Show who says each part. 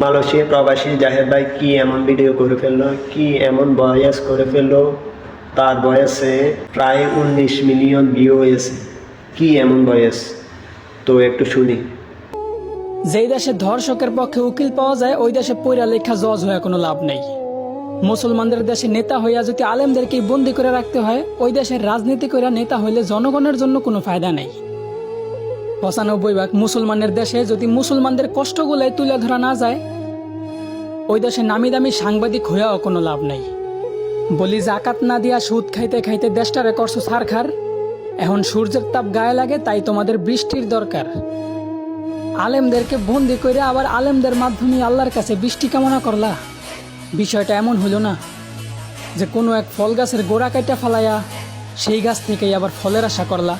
Speaker 1: Malaysia প্রবাসী জাহের ভাই কি এমন ভিডিও করে ফেললো, কি এমন ভয়েস করে ফেললো, তার বয়সে প্রায় 19 মিলিয়ন ভিউ হয়েছে। কি এমন বয়স, তো একটু শুনি।
Speaker 2: যেই দেশে ধর্ষকের পক্ষে উকিল পাওয়া যায় ওই দেশে পইরা লেখা জজ হয়ে কোনো লাভ নেই। মুসলমানদের দেশে নেতা হইয়া যদি আলেমদেরকে বন্দি করে রাখতে হয়, ওই দেশের রাজনীতি করে নেতা হইলে জনগণের জন্য কোনো ফায়দা নেই। 95% মুসলমানের দেশে যদি মুসলমানদের কষ্টগুলাই তুলে ধরা না যায়, ওই দেশে নামি দামি সাংবাদিক হইয়াও কোনো লাভ নেই। বলি জাকাত না দিয়া সুদ খাইতে খাইতে দেশটারে করছো ছারখার, এখন সূর্যের তাপ গায়ে লাগে তাই তোমাদের বৃষ্টির দরকার। আলেমদেরকে বন্দি করে আবার আলেমদের মাধ্যমে আল্লাহর কাছে বৃষ্টি কামনা করলা। বিষয়টা এমন হইল না যে কোনো এক ফল গাছের গোড়া কাইটা ফালাইয়া সেই গাছ থেকেই আবার ফলের আশা করলা।